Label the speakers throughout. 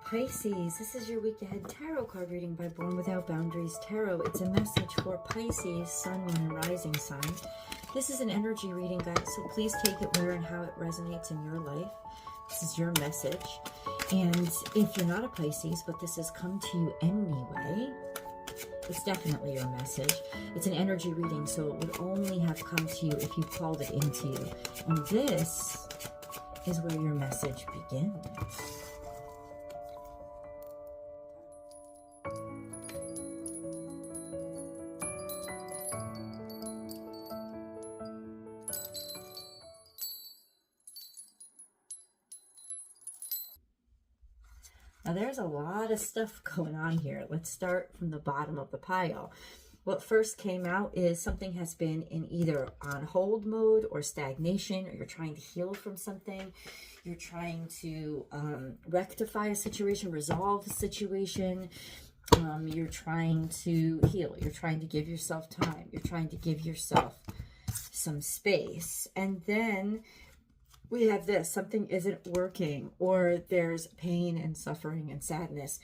Speaker 1: Pisces, this is your week ahead tarot card reading by Born Without Boundaries Tarot. It's a message for Pisces, Sun, Moon, and Rising sign. This is an energy reading, guys, so please take it where and how it resonates in your life. This is your message. And if you're not a Pisces, but this has come to you anyway, it's definitely your message. It's an energy reading, so it would only have come to you if you called it into you. And this is where your message begins. Now, there's a lot of stuff going on here. Let's start from the bottom of the pile. What first came out is something has been in either on hold mode or stagnation, or you're trying to heal from something. You're trying to rectify a situation, resolve a situation. You're trying to heal. You're trying to give yourself time. You're trying to give yourself some space. And then we have this, something isn't working, or there's pain and suffering and sadness.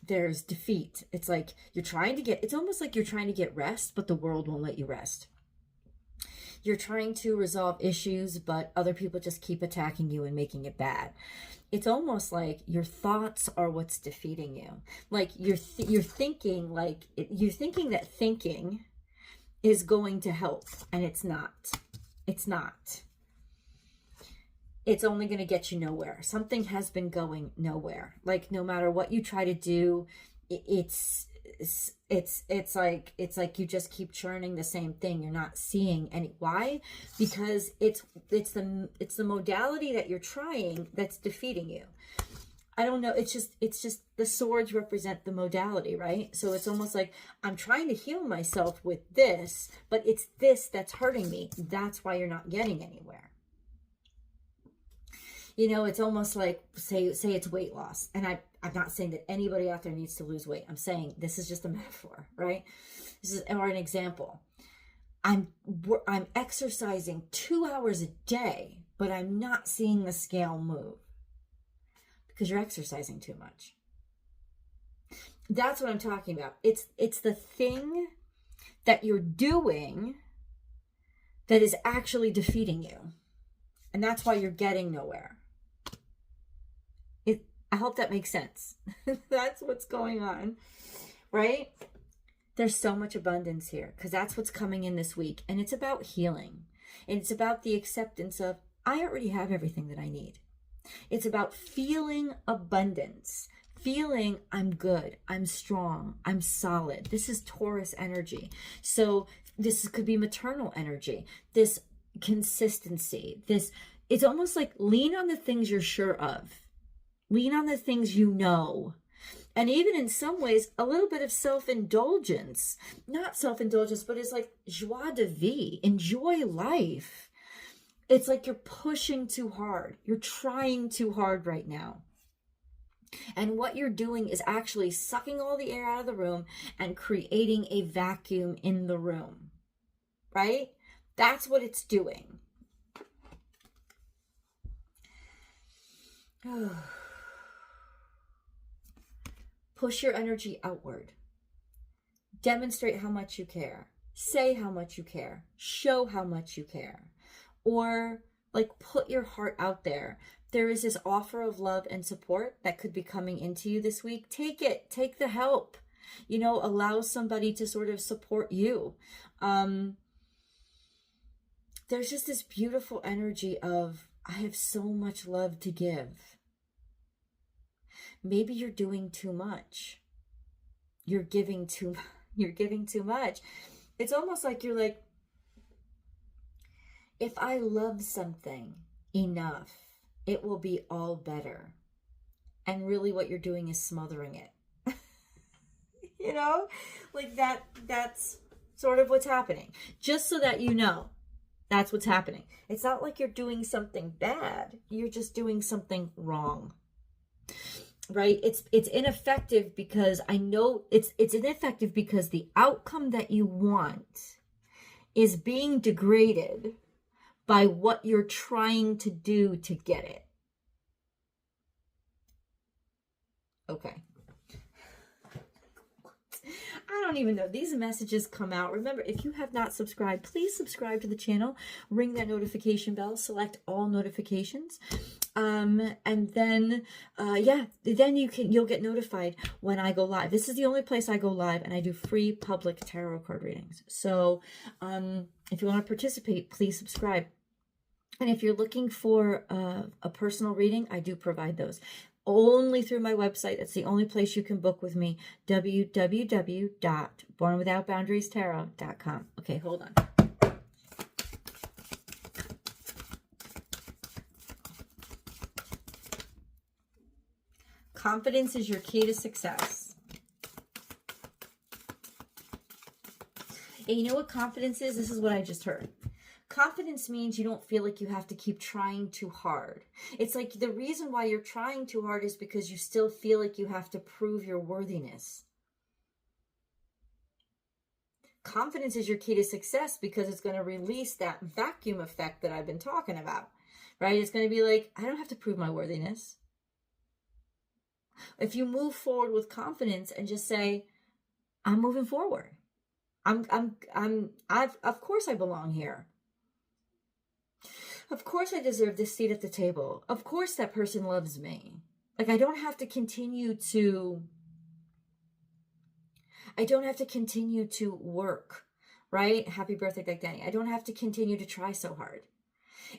Speaker 1: There's defeat. It's like you're trying to get, it's almost like you're trying to get rest, but the world won't let you rest. You're trying to resolve issues, but other people just keep attacking you and making it bad. It's almost like your thoughts are what's defeating you. Like you're thinking that thinking is going to help, and it's not. It's not. It's only going to get you nowhere. Something has been going nowhere. Like no matter what you try to do, it's like you just keep churning the same thing. You're not seeing any. Why? Because it's the modality that you're trying that's defeating you. I don't know. It's just the swords represent the modality, right? So it's almost like I'm trying to heal myself with this, but it's this that's hurting me. That's why you're not getting anywhere. You know, it's almost like, say it's weight loss. And I'm not saying that anybody out there needs to lose weight. I'm saying this is just a metaphor, right? This is, or an example. I'm exercising 2 hours a day, but I'm not seeing the scale move because you're exercising too much. That's what I'm talking about. It's the thing that you're doing that is actually defeating you. And that's why you're getting nowhere. I hope that makes sense. That's what's going on, right? There's so much abundance here because that's what's coming in this week. And it's about healing. And it's about the acceptance of, I already have everything that I need. It's about feeling abundance, feeling I'm good, I'm strong, I'm solid. This is Taurus energy. So this could be maternal energy, this consistency, it's almost like lean on the things you're sure of. Lean on the things you know. And even in some ways, a little bit of self-indulgence. Not self-indulgence, but it's like joie de vivre. Enjoy life. It's like you're pushing too hard. You're trying too hard right now. And what you're doing is actually sucking all the air out of the room and creating a vacuum in the room. Right? That's what it's doing. Push your energy outward. Demonstrate how much you care. Say how much you care. Show how much you care. Or like put your heart out there. There is this offer of love and support that could be coming into you this week. Take it. Take the help. You know, allow somebody to sort of support you. There's just this beautiful energy of, I have so much love to give. Maybe you're doing too much. You're giving too much. It's almost like you're like, if I love something enough, it will be all better. And really what you're doing is smothering it. You know, like that's sort of what's happening. Just so that you know, that's what's happening. It's not like you're doing something bad. You're just doing something wrong. Right? It's ineffective because I know it's ineffective because the outcome that you want is being degraded by what you're trying to do to get it. Okay. I don't even know. These messages come out. Remember, if you have not subscribed, please subscribe to the channel. Ring that notification bell. Select all notifications. And then, then you'll get notified when I go live. This is the only place I go live, and I do free public tarot card readings. So, if you want to participate, please subscribe. And if you're looking for a personal reading, I do provide those. Only through my website. That's the only place you can book with me. www.bornwithoutboundariestarot.com. Okay, hold on. Confidence is your key to success. And you know what confidence is? This is what I just heard. Confidence means you don't feel like you have to keep trying too hard. It's like the reason why you're trying too hard is because you still feel like you have to prove your worthiness. Confidence is your key to success because it's going to release that vacuum effect that I've been talking about, right? It's going to be like, I don't have to prove my worthiness. If you move forward with confidence and just say, I'm moving forward. Of course I belong here. Of course I deserve this seat at the table. Of course that person loves me. Like I don't have to continue to work, right? Happy birthday, Deck Danny. I don't have to continue to try so hard.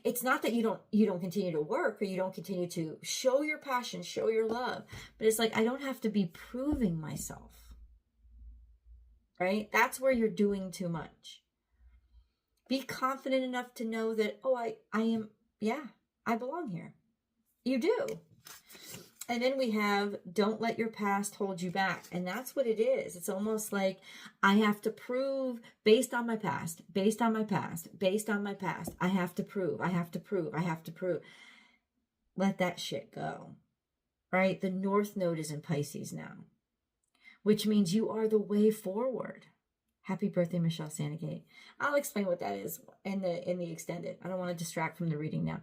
Speaker 1: It's not that you don't continue to work or you don't continue to show your passion, show your love, but it's like I don't have to be proving myself. Right? That's where you're doing too much. Be confident enough to know that, oh, I belong here. You do. And then we have, don't let your past hold you back. And that's what it is. It's almost like I have to prove based on my past, based on my past, based on my past. I have to prove, I have to prove, I have to prove. Let that shit go. Right? The North Node is in Pisces now, which means you are the way forward. Happy birthday, Michelle Sandegate. I'll explain what that is in the extended. I don't want to distract from the reading now.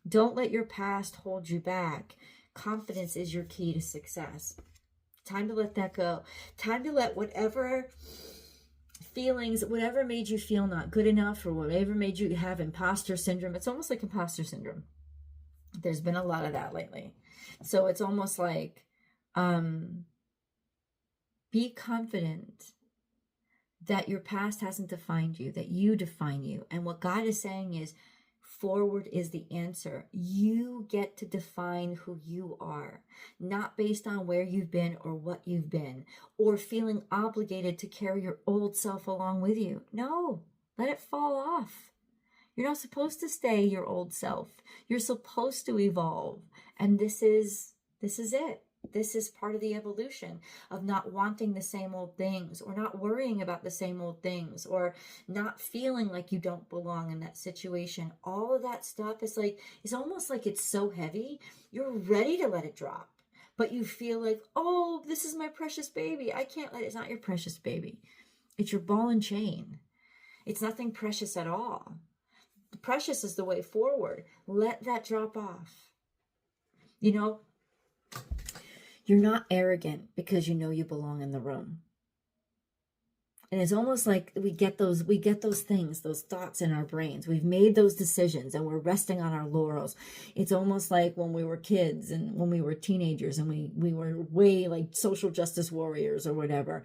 Speaker 1: Don't let your past hold you back. Confidence is your key to success. Time to let that go. Time to let whatever feelings, whatever made you feel not good enough or whatever made you have imposter syndrome. It's almost like imposter syndrome. There's been a lot of that lately. So it's almost like be confident that your past hasn't defined you, that you define you. And what God is saying is, forward is the answer. You get to define who you are, not based on where you've been or what you've been, or feeling obligated to carry your old self along with you. No, let it fall off. You're not supposed to stay your old self. You're supposed to evolve. And this is it. This is part of the evolution of not wanting the same old things or not worrying about the same old things or not feeling like you don't belong in that situation. All of that stuff is like, it's almost like it's so heavy. You're ready to let it drop, but you feel like, oh, this is my precious baby. I can't let it. It's not your precious baby. It's your ball and chain. It's nothing precious at all. The precious is the way forward. Let that drop off. You know, you're not arrogant because you know you belong in the room. And it's almost like we get those things, those thoughts in our brains. We've made those decisions and we're resting on our laurels. It's almost like when we were kids and when we were teenagers and we were way like social justice warriors or whatever.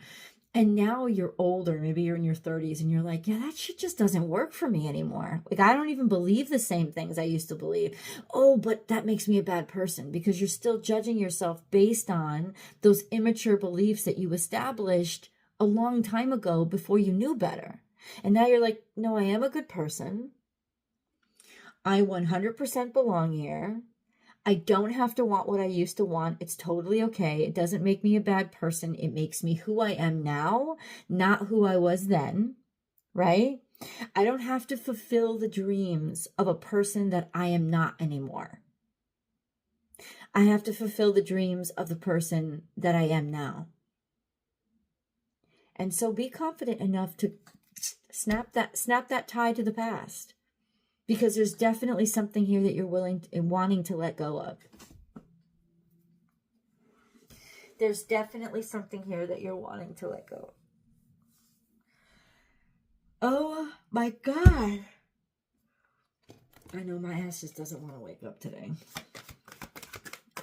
Speaker 1: And now you're older, maybe you're in your 30s and you're like, yeah, that shit just doesn't work for me anymore. Like, I don't even believe the same things I used to believe. Oh, but that makes me a bad person because you're still judging yourself based on those immature beliefs that you established a long time ago before you knew better. And now you're like, no, I am a good person. I 100% belong here. I don't have to want what I used to want. It's totally okay. It doesn't make me a bad person. It makes me who I am now, not who I was then, right? I don't have to fulfill the dreams of a person that I am not anymore. I have to fulfill the dreams of the person that I am now. And so be confident enough to snap that tie to the past. Because there's definitely something here that you're willing and wanting to let go of. There's definitely something here that you're wanting to let go. Oh my God. I know my ass just doesn't want to wake up today.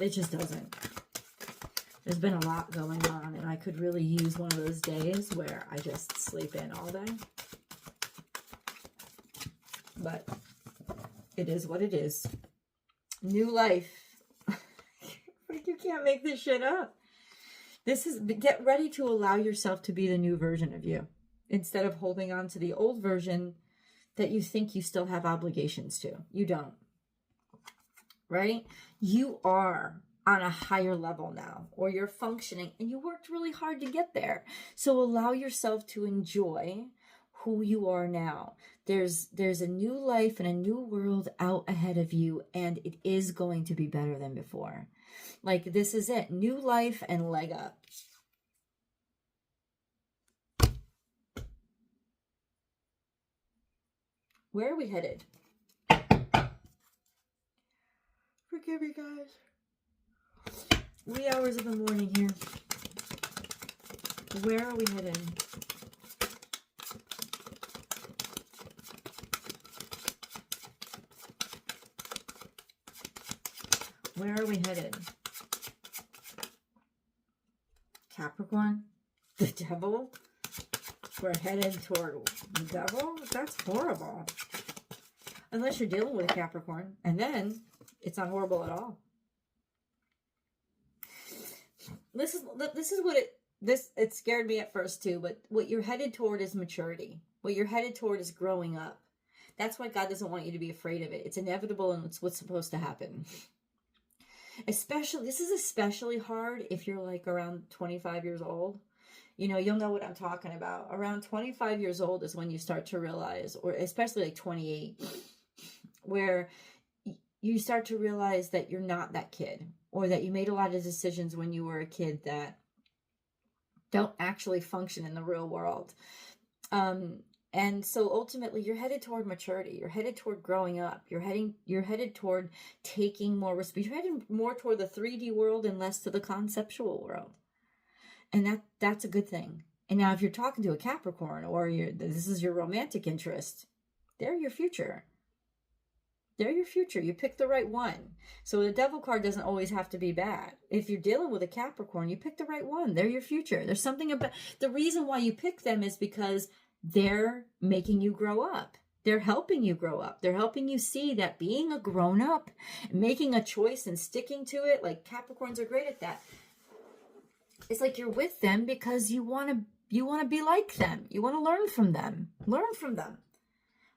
Speaker 1: It just doesn't. There's been a lot going on, and I could really use one of those days where I just sleep in all day. But it is what it is. New life. Like, you can't make this shit up. This is, get ready to allow yourself to be the new version of you, instead of holding on to the old version that you think you still have obligations to. You don't. Right? You are on a higher level now, or you're functioning, and you worked really hard to get there. So allow yourself to enjoy who you are now. There's a new life and a new world out ahead of you, and it is going to be better than before. Like, this is it. New life and leg up. Where are we headed? Forgive me, guys. Wee hours of the morning here. Where are we headed? Where are we headed? Capricorn? The devil? We're headed toward the devil? That's horrible. Unless you're dealing with a Capricorn. And then it's not horrible at all. This is what it scared me at first too, but what you're headed toward is maturity. What you're headed toward is growing up. That's why God doesn't want you to be afraid of it. It's inevitable, and it's what's supposed to happen. This is especially hard if you're like around 25 years old. You know, you'll know what I'm talking about. Around 25 years old is when you start to realize, or especially like 28, where you start to realize that you're not that kid, or that you made a lot of decisions when you were a kid that don't actually function in the real world. And so ultimately you're headed toward maturity. You're headed toward growing up. You're headed toward taking more responsibility. You're headed more toward the 3D world and less to the conceptual world. And that's a good thing. And now if you're talking to a Capricorn, or this is your romantic interest, they're your future. They're your future. You pick the right one. So the devil card doesn't always have to be bad. If you're dealing with a Capricorn, you pick the right one. They're your future. There's something about the reason why you pick them is because they're making you grow up. They're helping you grow up. They're helping you see that being a grown up, making a choice and sticking to it, like Capricorns are great at that. It's like you're with them because you want to be like them. You want to learn from them. Learn from them.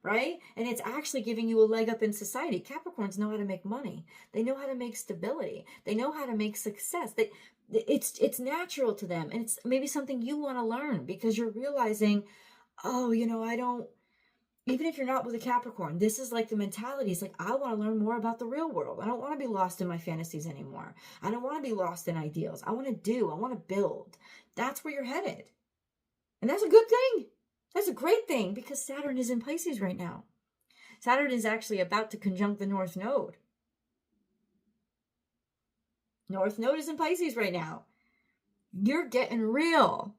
Speaker 1: Right? And it's actually giving you a leg up in society. Capricorns know how to make money. They know how to make stability. They know how to make success. It's natural to them. And it's maybe something you want to learn because you're realizing, oh, even if you're not with a Capricorn, this is like the mentality. It's like, I want to learn more about the real world. I don't want to be lost in my fantasies anymore. I don't want to be lost in ideals. I want to build. That's where you're headed. And that's a good thing. That's a great thing because Saturn is in Pisces right now. Saturn is actually about to conjunct the North Node. North Node is in Pisces right now. You're getting real.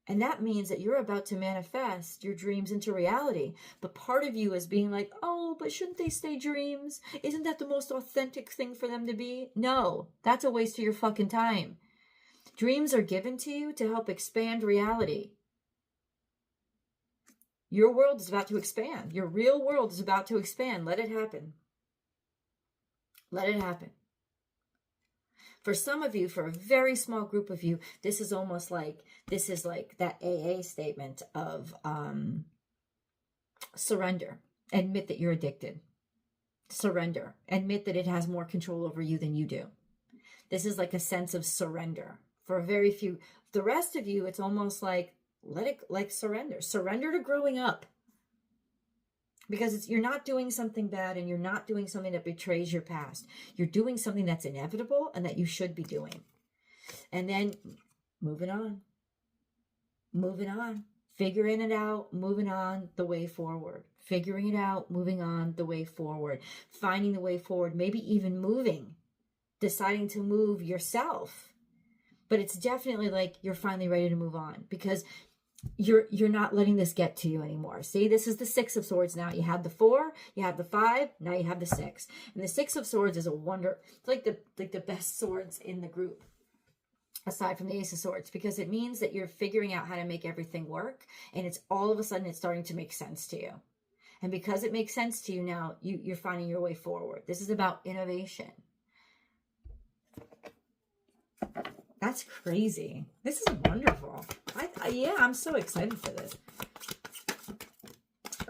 Speaker 1: And that means that you're about to manifest your dreams into reality. But part of you is being like, oh, but shouldn't they stay dreams? Isn't that the most authentic thing for them to be? No, that's a waste of your fucking time. Dreams are given to you to help expand reality. Your world is about to expand. Your real world is about to expand. Let it happen. Let it happen. For some of you, for a very small group of you, this is like that AA statement of surrender. Admit that you're addicted. Surrender. Admit that it has more control over you than you do. This is like a sense of surrender. For a very few, the rest of you, it's almost like, surrender. Surrender to growing up. Because you're not doing something bad and you're not doing something that betrays your past. You're doing something that's inevitable and that you should be doing. And then moving on. Moving on. Figuring it out. Moving on the way forward. Figuring it out. Moving on the way forward. Finding the way forward. Maybe even moving. Deciding to move yourself. but it's definitely like you're finally ready to move on because you're not letting this get to you anymore. See, this is the Six of Swords now. You have the 4, you have the 5, now you have the 6. And the Six of Swords is it's like the best swords in the group, aside from the Ace of Swords, because it means that you're figuring out how to make everything work, and it's all of a sudden it's starting to make sense to you. And because it makes sense to you now, you're finding your way forward. This is about innovation. That's crazy. This is wonderful. Yeah, I'm so excited for this.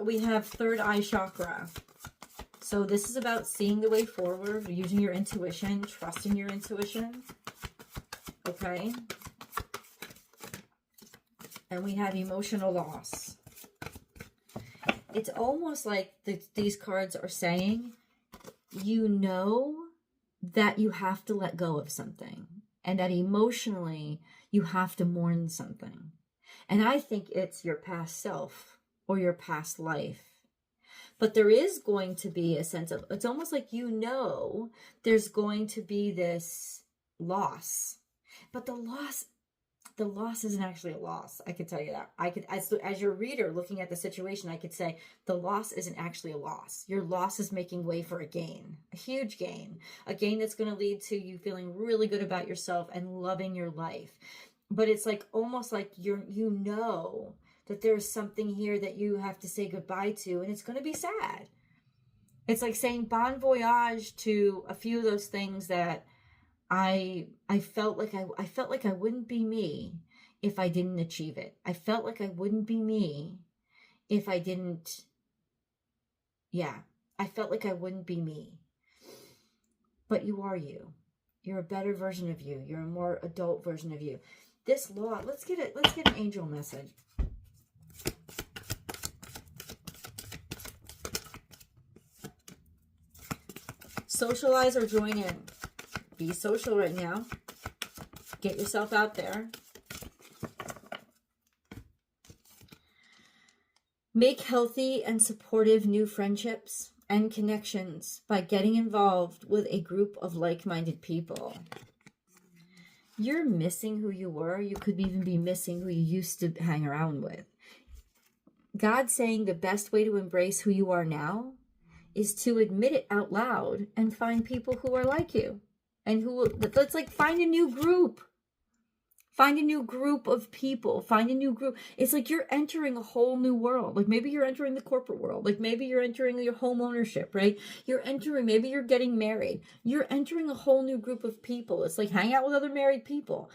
Speaker 1: We have third eye chakra. So this is about seeing the way forward, using your intuition, trusting your intuition. Okay. And we have emotional loss. It's almost like these cards are saying, you know that you have to let go of something. And that emotionally, you have to mourn something. And I think it's your past self or your past life. But there is going to be a sense of, it's almost like you know there's going to be this loss. But the loss isn't actually a loss. I can tell you that. I could, as your reader looking at the situation, I could say the loss isn't actually a loss. Your loss is making way for a gain, a huge gain, a gain that's going to lead to you feeling really good about yourself and loving your life. But it's like almost like you know that there's something here that you have to say goodbye to, and it's going to be sad. It's like saying bon voyage to a few of those things that I felt like I wouldn't be me if I didn't achieve it. I felt like I wouldn't be me if I didn't. Yeah, I felt like I wouldn't be me. But you are you. You're a better version of you. You're a more adult version of you. This law, let's get an angel message. Socialize or join in. Be social right now. Get yourself out there. Make healthy and supportive new friendships and connections by getting involved with a group of like-minded people. You're missing who you were. You could even be missing who you used to hang around with. God's saying the best way to embrace who you are now is to admit it out loud and find people who are like you. And let's like find a new group. Find a new group of people. Find a new group. It's like you're entering a whole new world. Like maybe you're entering the corporate world. Like maybe you're entering your home ownership, right? Maybe you're getting married. You're entering a whole new group of people. It's like hang out with other married people.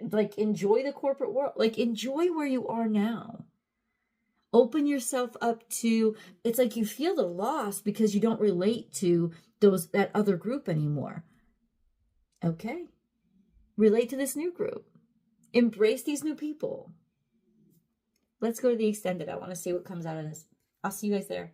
Speaker 1: Like enjoy the corporate world. Like enjoy where you are now. Open yourself up to, it's like you feel the loss because you don't relate to that other group anymore. Okay. Relate to this new group. Embrace these new people. Let's go to the extended. I want to see what comes out of this. I'll see you guys there.